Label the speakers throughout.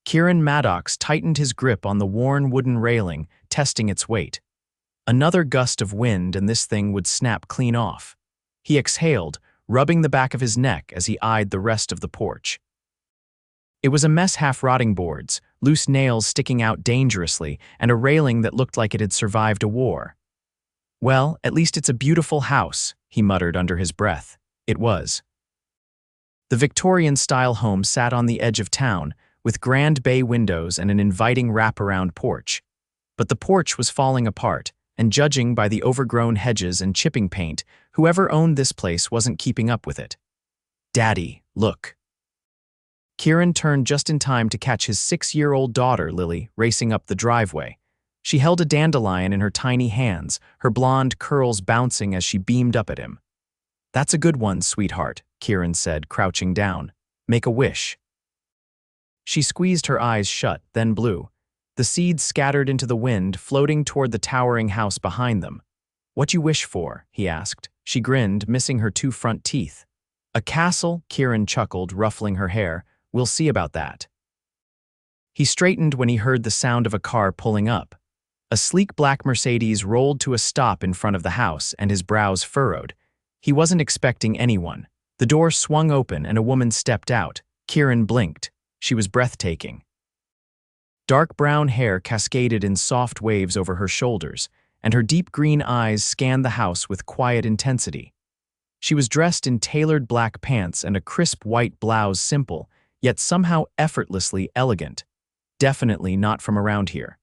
Speaker 1: Kieran Maddox tightened his grip on the worn wooden railing, testing its weight. Another gust of wind and this thing would snap clean off. He exhaled, rubbing the back of his neck as he eyed the rest of the porch. It was a mess, half-rotting boards, loose nails sticking out dangerously, and a railing that looked like it had survived a war. "Well, at least it's a beautiful house," he muttered under his breath. It was. The Victorian-style home sat on the edge of town, with grand bay windows and an inviting wraparound porch. But the porch was falling apart, and judging by the overgrown hedges and chipping paint, whoever owned this place wasn't keeping up with it. "Daddy, look." Kieran turned just in time to catch his 6-year-old daughter, Lily, racing up the driveway. She held a dandelion in her tiny hands, her blonde curls bouncing as she beamed up at him. "That's a good one, sweetheart," Kieran said, crouching down. "Make a wish." She squeezed her eyes shut, then blew. The seeds scattered into the wind, floating toward the towering house behind them. "What you wish for?" he asked. She grinned, missing her 2 front teeth. "A castle," Kieran chuckled, ruffling her hair. "We'll see about that." He straightened when he heard the sound of a car pulling up. A sleek black Mercedes rolled to a stop in front of the house, and his brows furrowed. He wasn't expecting anyone. The door swung open and a woman stepped out. Kieran blinked. She was breathtaking. Dark brown hair cascaded in soft waves over her shoulders, and her deep green eyes scanned the house with quiet intensity. She was dressed in tailored black pants and a crisp white blouse, simple, yet somehow effortlessly elegant. Definitely not from around here.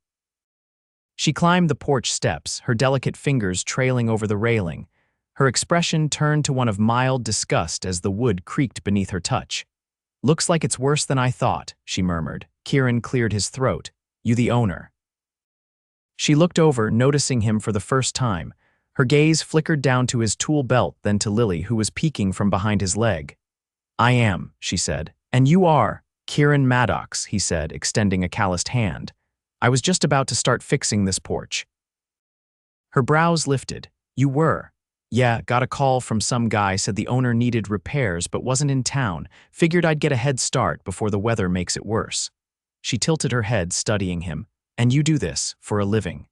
Speaker 1: She climbed the porch steps, her delicate fingers trailing over the railing. Her expression turned to one of mild disgust as the wood creaked beneath her touch. "Looks like it's worse than I thought," she murmured. Kieran cleared his throat. "You the owner?" She looked over, noticing him for the first time. Her gaze flickered down to his tool belt, then to Lily, who was peeking from behind his leg. "I am," she said. "And you are?" "Kieran Maddox," he said, extending a calloused hand. "I was just about to start fixing this porch." Her brows lifted. "You were?" "Yeah, got a call from some guy, said the owner needed repairs but wasn't in town. Figured I'd get a head start before the weather makes it worse." She tilted her head, studying him. "And you do this for a living?"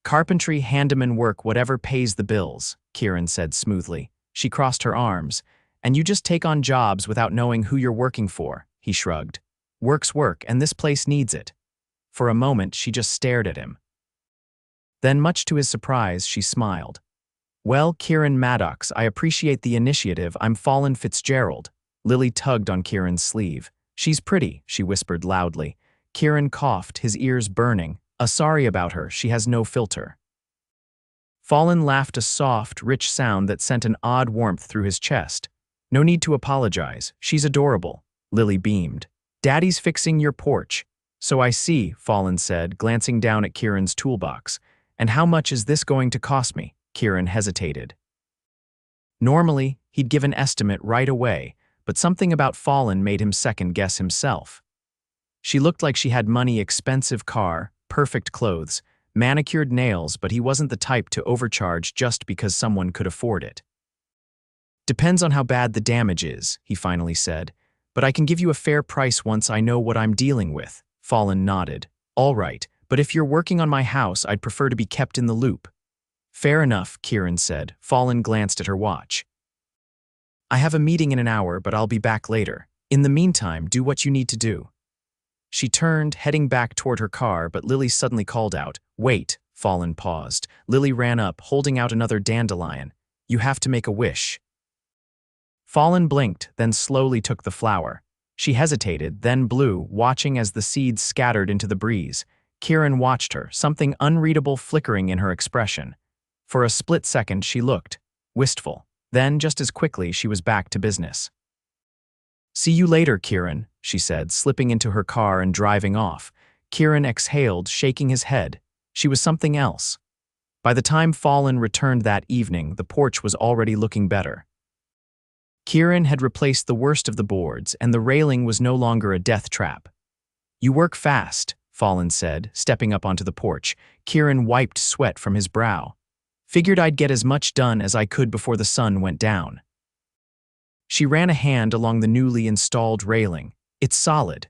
Speaker 1: "Carpentry, handyman work, whatever pays the bills," Kieran said smoothly. She crossed her arms. "And you just take on jobs without knowing who you're working for," he shrugged. "Work's work, and this place needs it." For a moment, she just stared at him. Then, much to his surprise, she smiled. "Well, Kieran Maddox, I appreciate the initiative. I'm Fallon Fitzgerald." Lily tugged on Kieran's sleeve. "She's pretty," she whispered loudly. Kieran coughed, his ears burning. Sorry about her, she has no filter." Fallon laughed, a soft, rich sound that sent an odd warmth through his chest. "No need to apologize. She's adorable." Lily beamed. "Daddy's fixing your porch." "So I see," Fallon said, glancing down at Kieran's toolbox. "And how much is this going to cost me?" Kieran hesitated. Normally, he'd give an estimate right away, but something about Fallon made him second-guess himself. She looked like she had money, expensive car, perfect clothes, manicured nails, but he wasn't the type to overcharge just because someone could afford it. "Depends on how bad the damage is," he finally said, "but I can give you a fair price once I know what I'm dealing with." Fallon nodded. "All right, but if you're working on my house, I'd prefer to be kept in the loop." "Fair enough," Kieran said. Fallon glanced at her watch. "I have a meeting in an hour, but I'll be back later. In the meantime, do what you need to do." She turned, heading back toward her car, but Lily suddenly called out, "Wait." Fallon paused. Lily ran up, holding out another dandelion. "You have to make a wish." Fallon blinked, then slowly took the flower. She hesitated, then blew, watching as the seeds scattered into the breeze. Kieran watched her, something unreadable flickering in her expression. For a split second, she looked wistful. Then, just as quickly, she was back to business. "See you later, Kieran," she said, slipping into her car and driving off. Kieran exhaled, shaking his head. She was something else. By the time Fallon returned that evening, the porch was already looking better. Kieran had replaced the worst of the boards, and the railing was no longer a death trap. "You work fast," Fallon said, stepping up onto the porch. Kieran wiped sweat from his brow. "Figured I'd get as much done as I could before the sun went down." She ran a hand along the newly installed railing. "It's solid."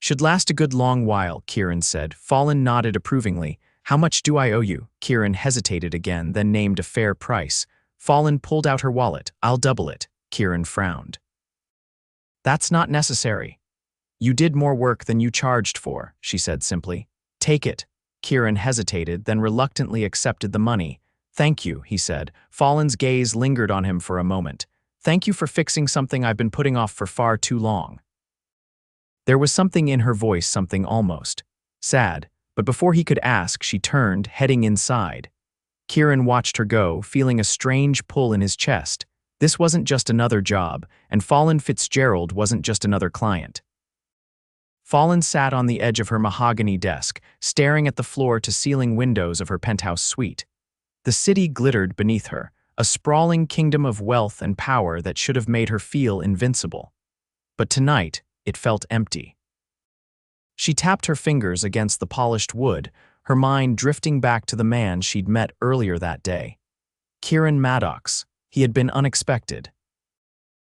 Speaker 1: Should last a good long while, Kieran said. Fallon nodded approvingly. How much do I owe you? Kieran hesitated again, then named a fair price. Fallon pulled out her wallet. I'll double it. Kieran frowned. That's not necessary. You did more work than you charged for, she said simply. Take it. Kieran hesitated, then reluctantly accepted the money. Thank you, he said. Fallon's gaze lingered on him for a moment. Thank you for fixing something I've been putting off for far too long. There was something in her voice, something almost sad, but before he could ask, she turned, heading inside. Kieran watched her go, feeling a strange pull in his chest. This wasn't just another job, and Fallon Fitzgerald wasn't just another client. Fallon sat on the edge of her mahogany desk, staring at the floor-to-ceiling windows of her penthouse suite. The city glittered beneath her, a sprawling kingdom of wealth and power that should have made her feel invincible. But tonight, it felt empty. She tapped her fingers against the polished wood, her mind drifting back to the man she'd met earlier that day. Kieran Maddox. He had been unexpected.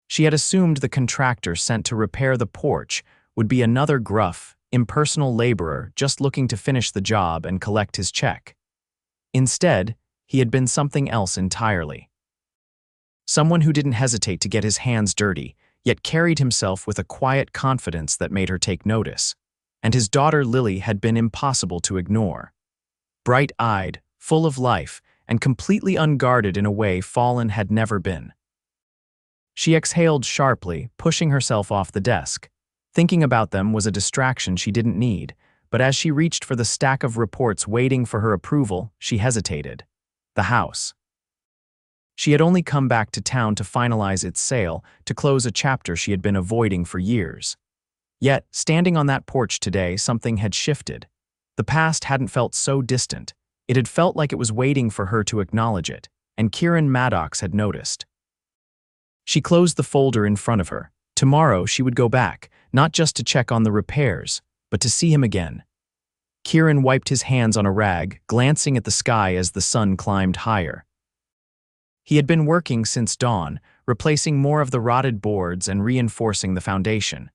Speaker 1: She had assumed the contractor sent to repair the porch would be another gruff, impersonal laborer just looking to finish the job and collect his check. Instead, he had been something else entirely. Someone who didn't hesitate to get his hands dirty, yet carried himself with a quiet confidence that made her take notice. And his daughter Lily had been impossible to ignore. Bright-eyed, full of life, and completely unguarded in a way Fallon had never been. She exhaled sharply, pushing herself off the desk. Thinking about them was a distraction she didn't need, but as she reached for the stack of reports waiting for her approval, she hesitated. The house. She had only come back to town to finalize its sale, to close a chapter she had been avoiding for years. Yet, standing on that porch today, something had shifted. The past hadn't felt so distant. It had felt like it was waiting for her to acknowledge it, and Kieran Maddox had noticed. She closed the folder in front of her. Tomorrow she would go back, not just to check on the repairs, but to see him again. Kieran wiped his hands on a rag, glancing at the sky as the sun climbed higher. He had been working since dawn, replacing more of the rotted boards and reinforcing the foundation.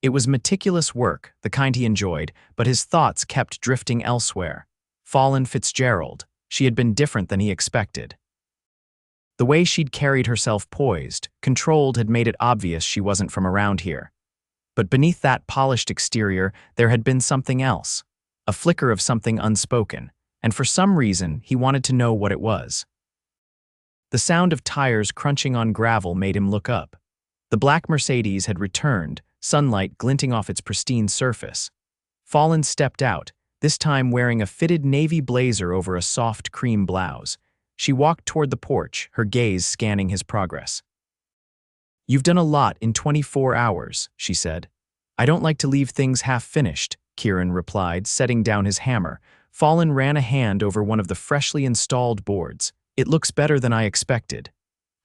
Speaker 1: It was meticulous work, the kind he enjoyed, but his thoughts kept drifting elsewhere. Fallon Fitzgerald. She had been different than he expected. The way she'd carried herself poised, controlled, had made it obvious she wasn't from around here. But beneath that polished exterior, there had been something else. A flicker of something unspoken, and for some reason, he wanted to know what it was. The sound of tires crunching on gravel made him look up. The black Mercedes had returned, sunlight glinting off its pristine surface. Fallon stepped out, this time wearing a fitted navy blazer over a soft cream blouse. She walked toward the porch, her gaze scanning his progress. "You've done a lot in 24 hours, she said. "I don't like to leave things half-finished," Kieran replied, setting down his hammer. Fallon ran a hand over one of the freshly installed boards. "It looks better than I expected.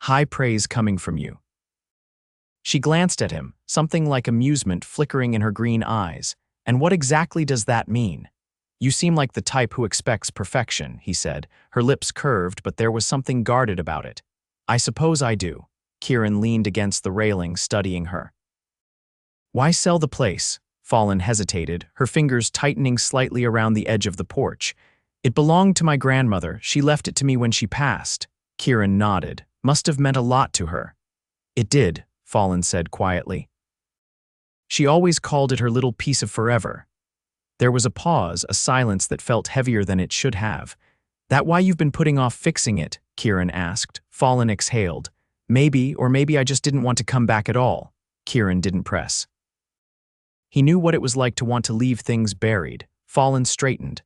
Speaker 1: High praise coming from you." She glanced at him, something like amusement flickering in her green eyes. "And what exactly does that mean?" "You seem like the type who expects perfection," he said. Her lips curved, but there was something guarded about it. "I suppose I do." Kieran leaned against the railing, studying her. "Why sell the place?" Fallon hesitated, her fingers tightening slightly around the edge of the porch. "It belonged to my grandmother. She left it to me when she passed." Kieran nodded. "Must have meant a lot to her." "It did," Fallon said quietly. "She always called it her little piece of forever." There was a pause, a silence that felt heavier than it should have. "That why you've been putting off fixing it?" Kieran asked. Fallon exhaled. "Maybe, or maybe I just didn't want to come back at all." Kieran didn't press. He knew what it was like to want to leave things buried. Fallon straightened.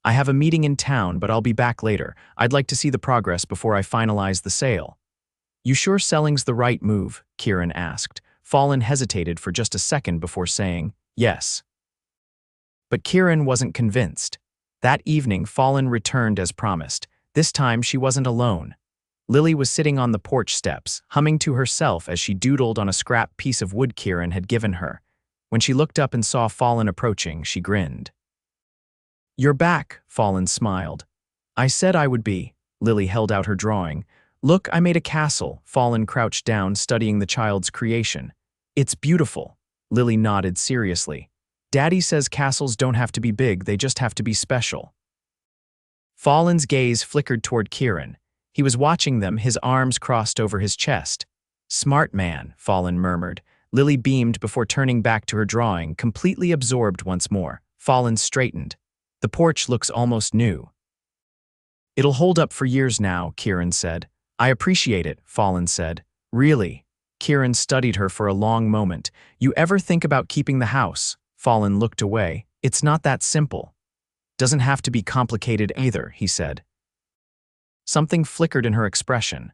Speaker 1: "I have a meeting in town, but I'll be back later. I'd like to see the progress before I finalize the sale." "You sure selling's the right move?" Kieran asked. Fallon hesitated for just a second before saying, "Yes." But Kieran wasn't convinced. That evening, Fallon returned as promised. This time, she wasn't alone. Lily was sitting on the porch steps, humming to herself as she doodled on a scrap piece of wood Kieran had given her. When she looked up and saw Fallon approaching, she grinned. "You're back," Fallon smiled. "I said I would be." Lily held out her drawing. "Look, I made a castle." Fallon crouched down, studying the child's creation. "It's beautiful." Lily nodded seriously. Daddy says castles don't have to be big, they just have to be special. Fallon's gaze flickered toward Kieran. He was watching them, his arms crossed over his chest. Smart man, Fallon murmured. Lily beamed before turning back to her drawing, completely absorbed once more. Fallon straightened. The porch looks almost new. It'll hold up for years now, Kieran said. I appreciate it, Fallon said. Really? Kieran studied her for a long moment. You ever think about keeping the house? Fallon looked away. It's not that simple. Doesn't have to be complicated either, he said. Something flickered in her expression.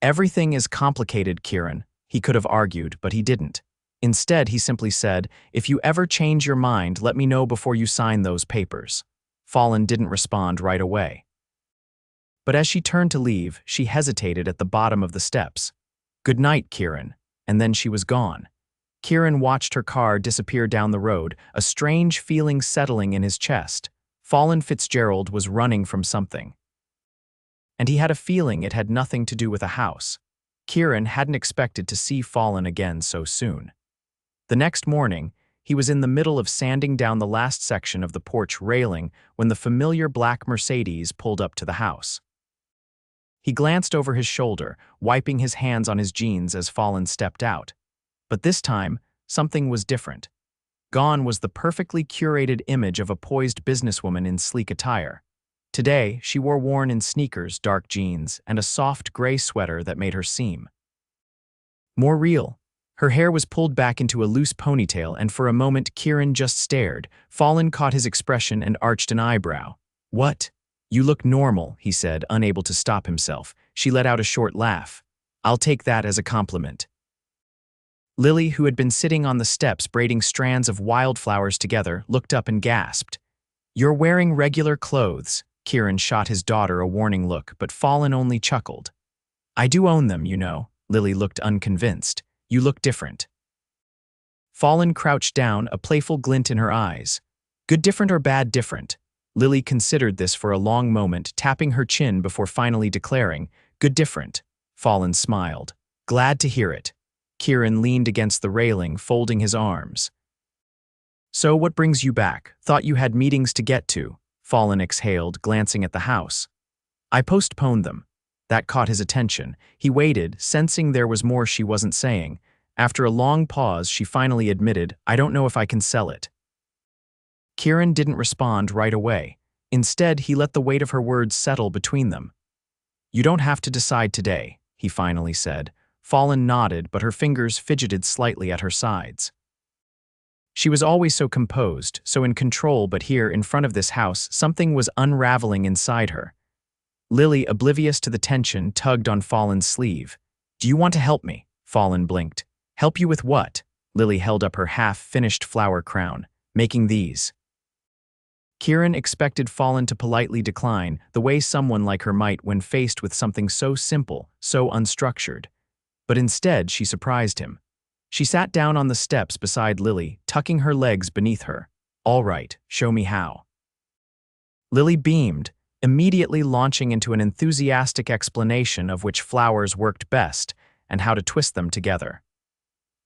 Speaker 1: Everything is complicated, Kieran. He could have argued, but he didn't. Instead, he simply said, if you ever change your mind, let me know before you sign those papers. Fallon didn't respond right away. But as she turned to leave, she hesitated at the bottom of the steps. Good night, Kieran. And then she was gone. Kieran watched her car disappear down the road, a strange feeling settling in his chest. Fallon Fitzgerald was running from something. And he had a feeling it had nothing to do with a house. Kieran hadn't expected to see Fallon again so soon. The next morning, he was in the middle of sanding down the last section of the porch railing when the familiar black Mercedes pulled up to the house. He glanced over his shoulder, wiping his hands on his jeans as Fallon stepped out. But this time, something was different. Gone was the perfectly curated image of a poised businesswoman in sleek attire. Today, she wore worn-in sneakers, dark jeans, and a soft gray sweater that made her seem more real. Her hair was pulled back into a loose ponytail, and for a moment Kieran just stared. Fallon caught his expression and arched an eyebrow. What? You look normal, he said, unable to stop himself. She let out a short laugh. I'll take that as a compliment. Lily, who had been sitting on the steps braiding strands of wildflowers together, looked up and gasped. You're wearing regular clothes. Kieran shot his daughter a warning look, but Fallon only chuckled. I do own them, you know. Lily looked unconvinced. You look different. Fallon crouched down, a playful glint in her eyes. Good different or bad different? Lily considered this for a long moment, tapping her chin before finally declaring, good different. Fallon smiled. Glad to hear it. Kieran leaned against the railing, folding his arms. So what brings you back? Thought you had meetings to get to. Fallon exhaled, glancing at the house. I postponed them. That caught his attention. He waited, sensing there was more she wasn't saying. After a long pause, she finally admitted, I don't know if I can sell it. Kieran didn't respond right away. Instead, he let the weight of her words settle between them. You don't have to decide today, he finally said. Fallon nodded, but her fingers fidgeted slightly at her sides. She was always so composed, so in control, but here, in front of this house, something was unraveling inside her. Lily, oblivious to the tension, tugged on Fallon's sleeve. Do you want to help me? Fallon blinked. Help you with what? Lily held up her half-finished flower crown. Making these. Kieran expected Fallon to politely decline, the way someone like her might when faced with something so simple, so unstructured. But instead, she surprised him. She sat down on the steps beside Lily, tucking her legs beneath her. All right, show me how. Lily beamed, immediately launching into an enthusiastic explanation of which flowers worked best and how to twist them together.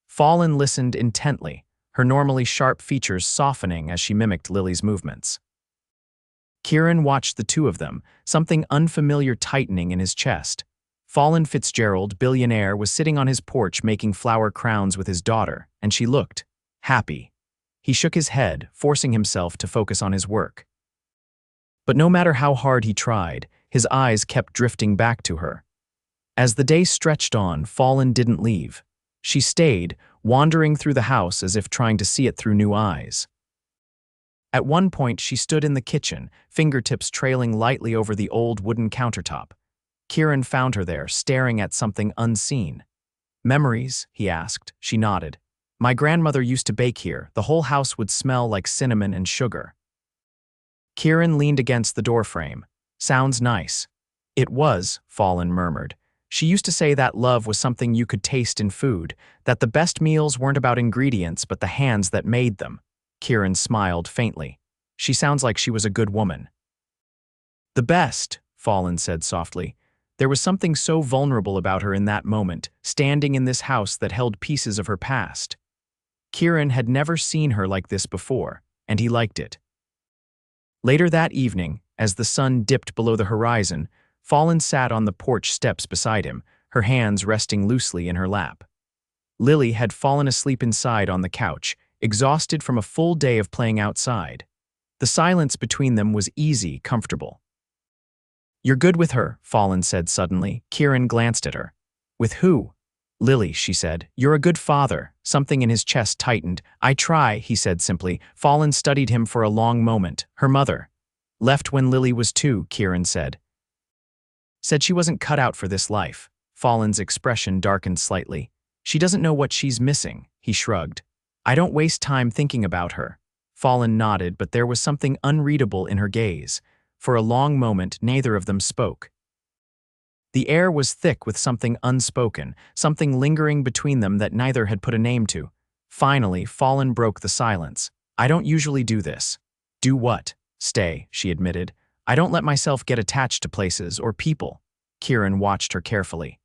Speaker 1: Fallon listened intently, her normally sharp features softening as she mimicked Lily's movements. Kieran watched the two of them, something unfamiliar tightening in his chest. Fallon Fitzgerald, billionaire, was sitting on his porch making flower crowns with his daughter, and she looked happy. He shook his head, forcing himself to focus on his work. But no matter how hard he tried, his eyes kept drifting back to her. As the day stretched on, Fallon didn't leave. She stayed, wandering through the house as if trying to see it through new eyes. At one point, she stood in the kitchen, fingertips trailing lightly over the old wooden countertop. Kieran found her there, staring at something unseen. Memories? He asked. She nodded. My grandmother used to bake here. The whole house would smell like cinnamon and sugar. Kieran leaned against the doorframe. Sounds nice. It was, Fallon murmured. She used to say that love was something you could taste in food, that the best meals weren't about ingredients but the hands that made them. Kieran smiled faintly. She sounds like she was a good woman. The best, Fallon said softly. There was something so vulnerable about her in that moment, standing in this house that held pieces of her past. Kieran had never seen her like this before, and he liked it. Later that evening, as the sun dipped below the horizon, Fallon sat on the porch steps beside him, her hands resting loosely in her lap. Lily had fallen asleep inside on the couch, exhausted from a full day of playing outside. The silence between them was easy, comfortable. "You're good with her," Fallon said suddenly. Kieran glanced at her. "With who?" "Lily," she said. "You're a good father." Something in his chest tightened. "I try," he said simply. Fallon studied him for a long moment. "Her mother." "Left when Lily was 2, Kieran said. "Said she wasn't cut out for this life." Fallon's expression darkened slightly. "She doesn't know what she's missing," he shrugged. "I don't waste time thinking about her." Fallon nodded, but there was something unreadable in her gaze. For a long moment, neither of them spoke. The air was thick with something unspoken, something lingering between them that neither had put a name to. Finally, Fallon broke the silence. "I don't usually do this." "Do what?" "Stay," she admitted. "I don't let myself get attached to places or people." Kieran watched her carefully.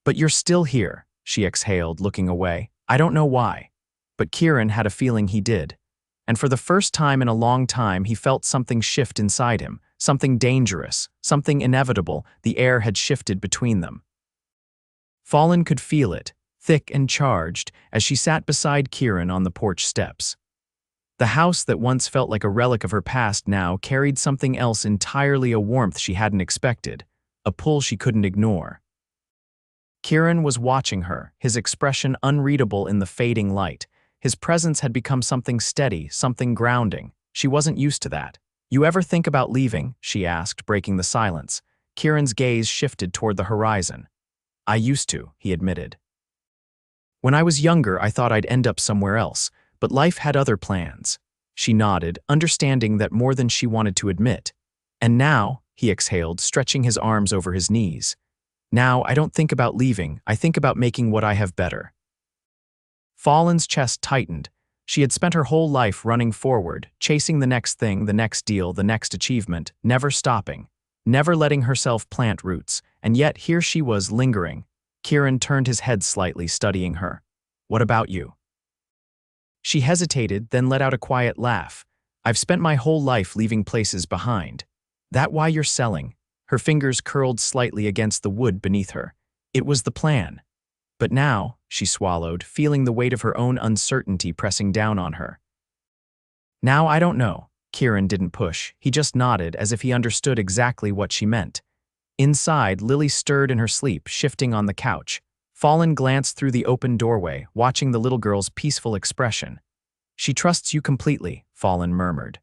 Speaker 1: "But you're still here," she exhaled, looking away. "I don't know why." But Kieran had a feeling he did. And for the first time in a long time, he felt something shift inside him, something dangerous, something inevitable. The air had shifted between them. Fallon could feel it, thick and charged, as she sat beside Kieran on the porch steps. The house that once felt like a relic of her past now carried something else entirely, a warmth she hadn't expected, a pull she couldn't ignore. Kieran was watching her, his expression unreadable in the fading light. His presence had become something steady, something grounding. She wasn't used to that. "You ever think about leaving?" she asked, breaking the silence. Kieran's gaze shifted toward the horizon. "I used to," he admitted. "When I was younger, I thought I'd end up somewhere else, but life had other plans." She nodded, understanding that more than she wanted to admit. "And now," he exhaled, stretching his arms over his knees. "Now, I don't think about leaving, I think about making what I have better." Fallon's chest tightened. She had spent her whole life running forward, chasing the next thing, the next deal, the next achievement, never stopping, never letting herself plant roots, and yet here she was lingering. Kieran turned his head slightly, studying her. "What about you?" She hesitated, then let out a quiet laugh. "I've spent my whole life leaving places behind." "That why you're selling?" Her fingers curled slightly against the wood beneath her. "It was the plan." "But now," she swallowed, feeling the weight of her own uncertainty pressing down on her. "Now I don't know." Kieran didn't push. He just nodded as if he understood exactly what she meant. Inside, Lily stirred in her sleep, shifting on the couch. Fallon glanced through the open doorway, watching the little girl's peaceful expression. "She trusts you completely," Fallon murmured.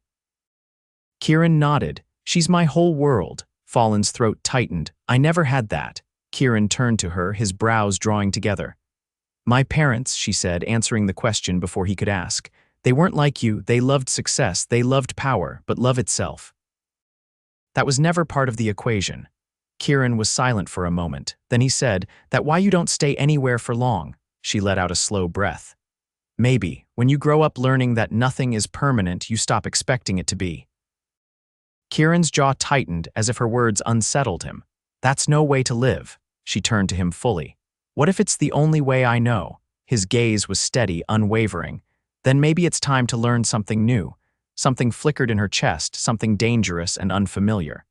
Speaker 1: Kieran nodded. "She's my whole world." Fallon's throat tightened. "I never had that." Kieran turned to her, his brows drawing together. "My parents," she said, answering the question before he could ask. "They weren't like you. They loved success, they loved power, but love itself, that was never part of the equation." Kieran was silent for a moment. Then he said, "That why you don't stay anywhere for long?" She let out a slow breath. "Maybe, when you grow up learning that nothing is permanent, you stop expecting it to be." Kieran's jaw tightened as if her words unsettled him. "That's no way to live." She turned to him fully. "What if it's the only way I know?" His gaze was steady, unwavering. "Then maybe it's time to learn something new." Something flickered in her chest, something dangerous and unfamiliar.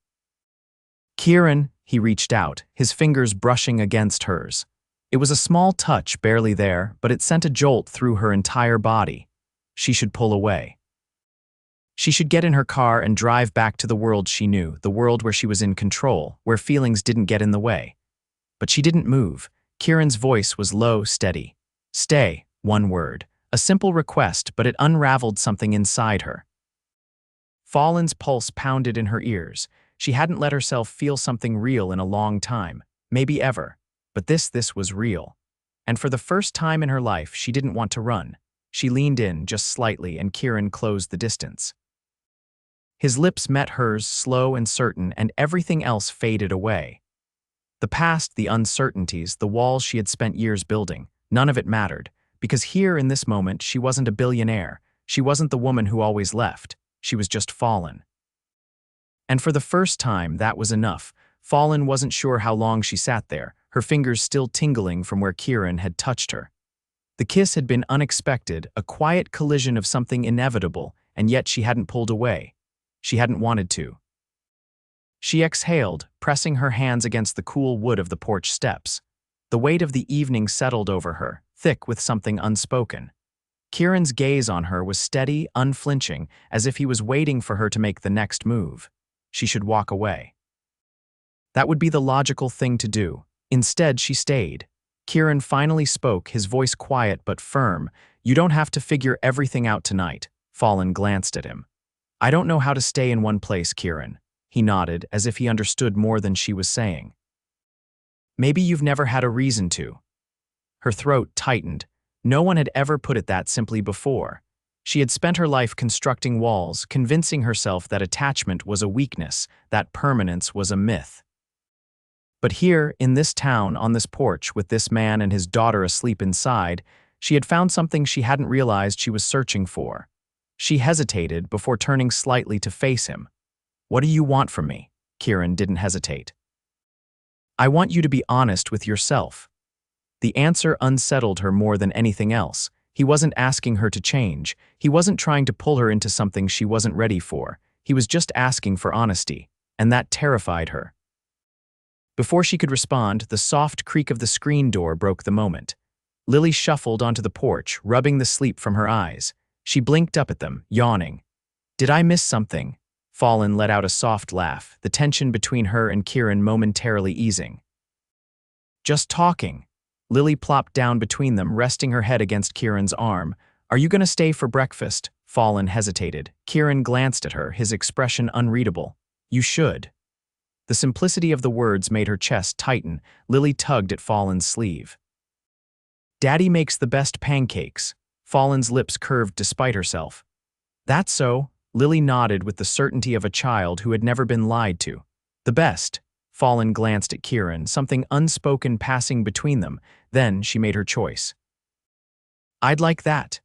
Speaker 1: "Kieran," he reached out, his fingers brushing against hers. It was a small touch, barely there, but it sent a jolt through her entire body. She should pull away. She should get in her car and drive back to the world she knew, the world where she was in control, where feelings didn't get in the way. But she didn't move. Kieran's voice was low, steady. "Stay," one word. A simple request, but it unraveled something inside her. Fallon's pulse pounded in her ears. She hadn't let herself feel something real in a long time, maybe ever. But this was real. And for the first time in her life, she didn't want to run. She leaned in, just slightly, and Kieran closed the distance. His lips met hers, slow and certain, and everything else faded away. The past, the uncertainties, the walls she had spent years building, none of it mattered, because here in this moment she wasn't a billionaire, she wasn't the woman who always left, she was just Fallon. And for the first time, that was enough. Fallon wasn't sure how long she sat there, her fingers still tingling from where Kieran had touched her. The kiss had been unexpected, a quiet collision of something inevitable, and yet she hadn't pulled away. She hadn't wanted to. She exhaled, pressing her hands against the cool wood of the porch steps. The weight of the evening settled over her, thick with something unspoken. Kieran's gaze on her was steady, unflinching, as if he was waiting for her to make the next move. She should walk away. That would be the logical thing to do. Instead, she stayed. Kieran finally spoke, his voice quiet but firm. "You don't have to figure everything out tonight." Fallon glanced at him. "I don't know how to stay in one place, Kieran." He nodded, as if he understood more than she was saying. "Maybe you've never had a reason to." Her throat tightened. No one had ever put it that simply before. She had spent her life constructing walls, convincing herself that attachment was a weakness, that permanence was a myth. But here, in this town, on this porch, with this man and his daughter asleep inside, she had found something she hadn't realized she was searching for. She hesitated before turning slightly to face him. "What do you want from me?" Kieran didn't hesitate. "I want you to be honest with yourself." The answer unsettled her more than anything else. He wasn't asking her to change. He wasn't trying to pull her into something she wasn't ready for. He was just asking for honesty, and that terrified her. Before she could respond, the soft creak of the screen door broke the moment. Lily shuffled onto the porch, rubbing the sleep from her eyes. She blinked up at them, yawning. "Did I miss something?" Fallon let out a soft laugh, the tension between her and Kieran momentarily easing. "Just talking." Lily plopped down between them, resting her head against Kieran's arm. "Are you going to stay for breakfast?" Fallon hesitated. Kieran glanced at her, his expression unreadable. "You should." The simplicity of the words made her chest tighten. Lily tugged at Fallon's sleeve. "Daddy makes the best pancakes." Fallon's lips curved despite herself. "That's so." Lily nodded with the certainty of a child who had never been lied to. "The best." Fallon glanced at Kieran, something unspoken passing between them. Then she made her choice. "I'd like that."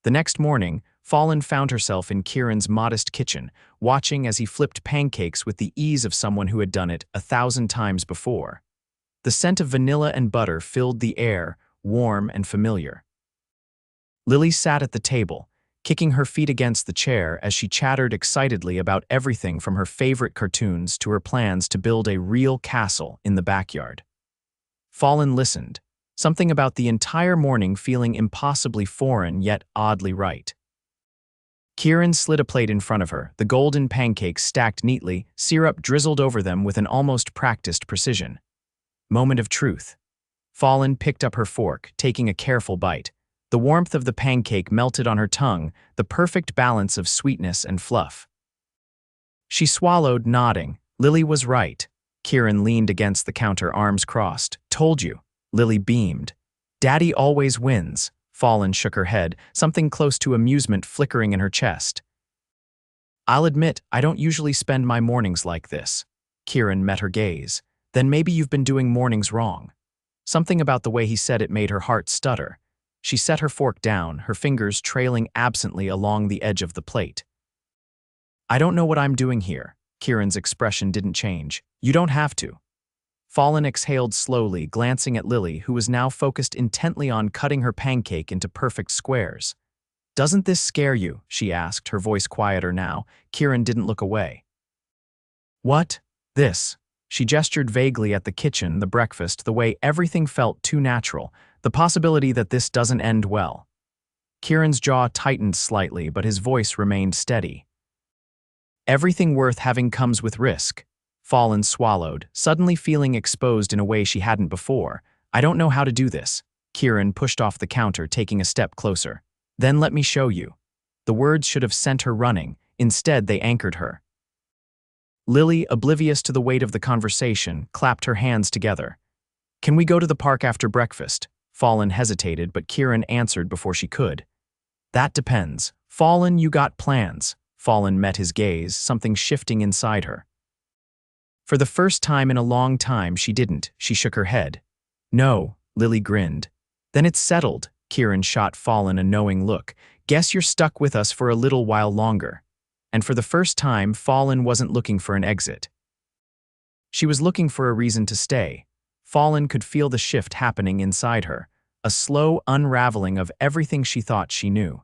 Speaker 1: The next morning, Fallon found herself in Kieran's modest kitchen, watching as he flipped pancakes with the ease of someone who had done it 1,000 times before. The scent of vanilla and butter filled the air, warm and familiar. Lily sat at the table, kicking her feet against the chair as she chattered excitedly about everything from her favorite cartoons to her plans to build a real castle in the backyard. Fallon listened, something about the entire morning feeling impossibly foreign yet oddly right. Kieran slid a plate in front of her, the golden pancakes stacked neatly, syrup drizzled over them with an almost practiced precision. Moment of truth. Fallon picked up her fork, taking a careful bite. The warmth of the pancake melted on her tongue, the perfect balance of sweetness and fluff. She swallowed, nodding. Lily was right. Kieran leaned against the counter, arms crossed. "Told you." Lily beamed. "Daddy always wins." Fallon shook her head, something close to amusement flickering in her chest. "I'll admit, I don't usually spend my mornings like this." Kieran met her gaze. "Then maybe you've been doing mornings wrong." Something about the way he said it made her heart stutter. She set her fork down, her fingers trailing absently along the edge of the plate. "I don't know what I'm doing here." Kieran's expression didn't change. "You don't have to." Fallon exhaled slowly, glancing at Lily, who was now focused intently on cutting her pancake into perfect squares. "Doesn't this scare you?" she asked, her voice quieter now. Kieran didn't look away. "What? This?" She gestured vaguely at the kitchen, the breakfast, the way everything felt too natural, the possibility that this doesn't end well. Kieran's jaw tightened slightly, but his voice remained steady. "Everything worth having comes with risk." Fallon swallowed, suddenly feeling exposed in a way she hadn't before. "I don't know how to do this." Kieran pushed off the counter, taking a step closer. "Then let me show you." The words should have sent her running. Instead, they anchored her. Lily, oblivious to the weight of the conversation, clapped her hands together. "Can we go to the park after breakfast?" Fallon hesitated, but Kieran answered before she could. "That depends." "Fallon, you got plans." Fallon met his gaze, something shifting inside her. For the first time in a long time, she didn't. She shook her head. "No," Lily grinned. "Then it's settled." Kieran shot Fallon a knowing look. "Guess you're stuck with us for a little while longer." And for the first time, Fallon wasn't looking for an exit. She was looking for a reason to stay. Fallon could feel the shift happening inside her, a slow unraveling of everything she thought she knew.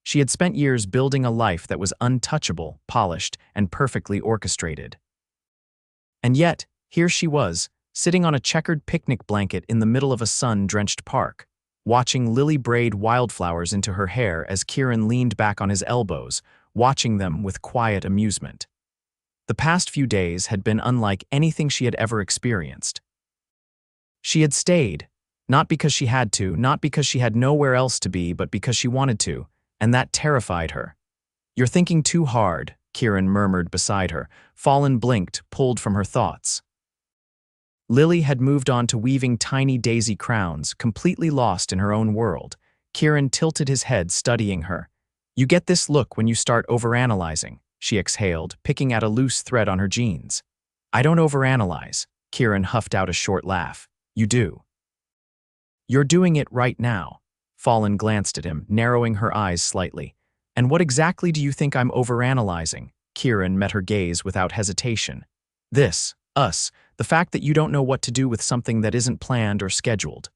Speaker 1: She had spent years building a life that was untouchable, polished, and perfectly orchestrated. And yet, here she was, sitting on a checkered picnic blanket in the middle of a sun-drenched park, watching Lily braid wildflowers into her hair as Kieran leaned back on his elbows, watching them with quiet amusement. The past few days had been unlike anything she had ever experienced. She had stayed, not because she had to, not because she had nowhere else to be, but because she wanted to, and that terrified her. "You're thinking too hard," Kieran murmured beside her. Fallon blinked, pulled from her thoughts. Lily had moved on to weaving tiny daisy crowns, completely lost in her own world. Kieran tilted his head, studying her. "You get this look when you start overanalyzing," she exhaled, picking at a loose thread on her jeans. "I don't overanalyze," Kieran huffed out a short laugh. "You do." "You're doing it right now." Fallon glanced at him, narrowing her eyes slightly. "And what exactly do you think I'm overanalyzing?" Kieran met her gaze without hesitation. "This, us, the fact that you don't know what to do with something that isn't planned or scheduled."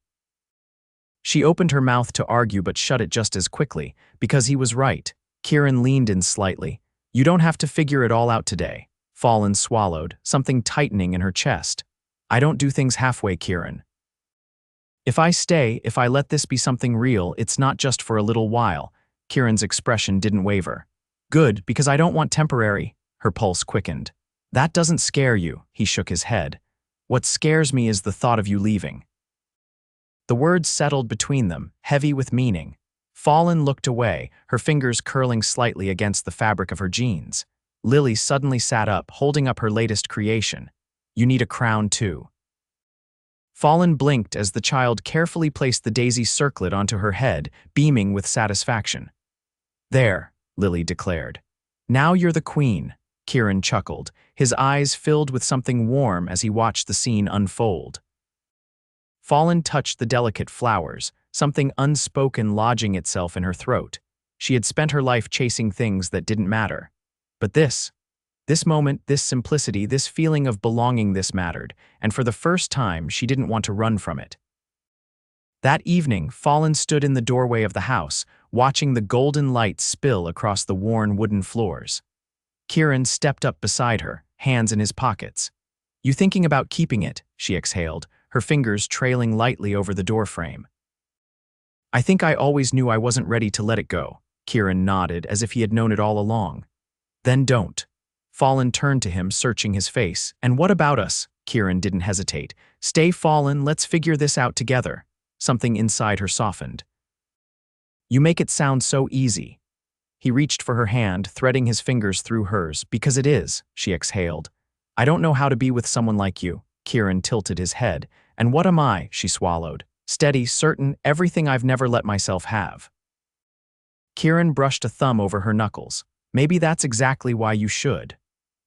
Speaker 1: She opened her mouth to argue but shut it just as quickly, because he was right. Kieran leaned in slightly. "You don't have to figure it all out today." Fallon swallowed, something tightening in her chest. "I don't do things halfway, Kieran. If I stay, if I let this be something real, it's not just for a little while." Kieran's expression didn't waver. "Good, because I don't want temporary." Her pulse quickened. "That doesn't scare you," he shook his head. "What scares me is the thought of you leaving." The words settled between them, heavy with meaning. Fallon looked away, her fingers curling slightly against the fabric of her jeans. Lily suddenly sat up, holding up her latest creation. "You need a crown too." Fallon blinked as the child carefully placed the daisy circlet onto her head, beaming with satisfaction. "There," Lily declared. "Now you're the queen." Kieran chuckled, his eyes filled with something warm as he watched the scene unfold. Fallon touched the delicate flowers, something unspoken lodging itself in her throat. She had spent her life chasing things that didn't matter. But this moment, this simplicity, this feeling of belonging, this mattered, and for the first time she didn't want to run from it. That evening, Fallon stood in the doorway of the house, watching the golden light spill across the worn wooden floors. Kieran stepped up beside her, hands in his pockets. "You thinking about keeping it?" she exhaled, her fingers trailing lightly over the doorframe. "I think I always knew I wasn't ready to let it go." Kieran nodded as if he had known it all along. "Then don't." Fallon turned to him, searching his face. "And what about us?" Kieran didn't hesitate. "Stay, Fallon, let's figure this out together." Something inside her softened. "You make it sound so easy." He reached for her hand, threading his fingers through hers. "Because it is," she exhaled. "I don't know how to be with someone like you." Kieran tilted his head. "And what am I?" she swallowed. "Steady, certain, everything I've never let myself have." Kieran brushed a thumb over her knuckles. "Maybe that's exactly why you should."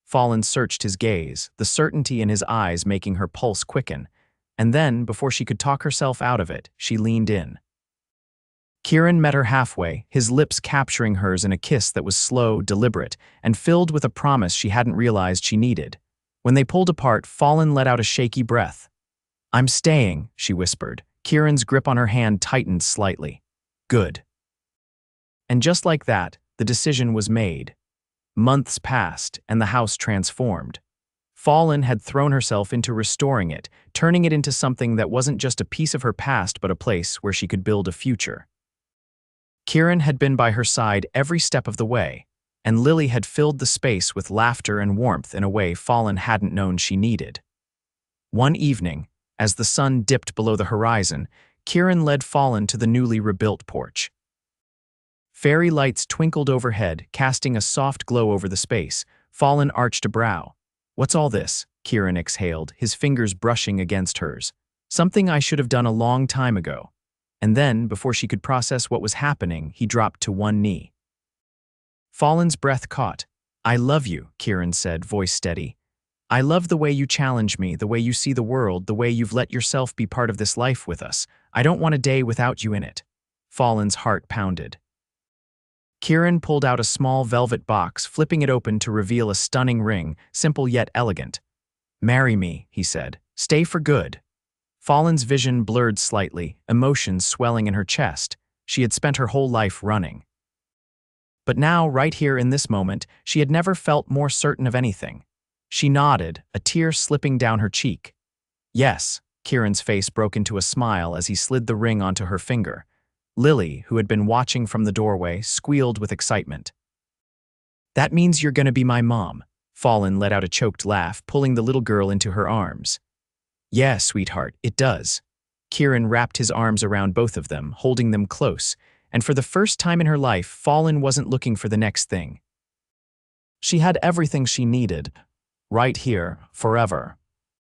Speaker 1: Fallon searched his gaze, the certainty in his eyes making her pulse quicken. And then, before she could talk herself out of it, she leaned in. Kieran met her halfway, his lips capturing hers in a kiss that was slow, deliberate, and filled with a promise she hadn't realized she needed. When they pulled apart, Fallon let out a shaky breath. "I'm staying," she whispered. Kieran's grip on her hand tightened slightly. "Good." And just like that, the decision was made. Months passed, and the house transformed. Fallon had thrown herself into restoring it, turning it into something that wasn't just a piece of her past but a place where she could build a future. Kieran had been by her side every step of the way, and Lily had filled the space with laughter and warmth in a way Fallon hadn't known she needed. One evening, as the sun dipped below the horizon, Kieran led Fallon to the newly rebuilt porch. Fairy lights twinkled overhead, casting a soft glow over the space. Fallon arched a brow. "What's all this?" Kieran exhaled, his fingers brushing against hers. "Something I should have done a long time ago." And then, before she could process what was happening, he dropped to one knee. Fallon's breath caught. "I love you," Kieran said, voice steady. "I love the way you challenge me, the way you see the world, the way you've let yourself be part of this life with us. I don't want a day without you in it." Fallon's heart pounded. Kieran pulled out a small velvet box, flipping it open to reveal a stunning ring, simple yet elegant. "Marry me," he said. "Stay for good." Fallon's vision blurred slightly, emotions swelling in her chest. She had spent her whole life running. But now, right here in this moment, she had never felt more certain of anything. She nodded, a tear slipping down her cheek. Yes, Kieran's face broke into a smile as he slid the ring onto her finger. Lily, who had been watching from the doorway, squealed with excitement. That means you're gonna be my mom. Fallon let out a choked laugh, pulling the little girl into her arms. Yeah, sweetheart, it does. Kieran wrapped his arms around both of them, holding them close, and for the first time in her life, Fallon wasn't looking for the next thing. She had everything she needed, right here, forever.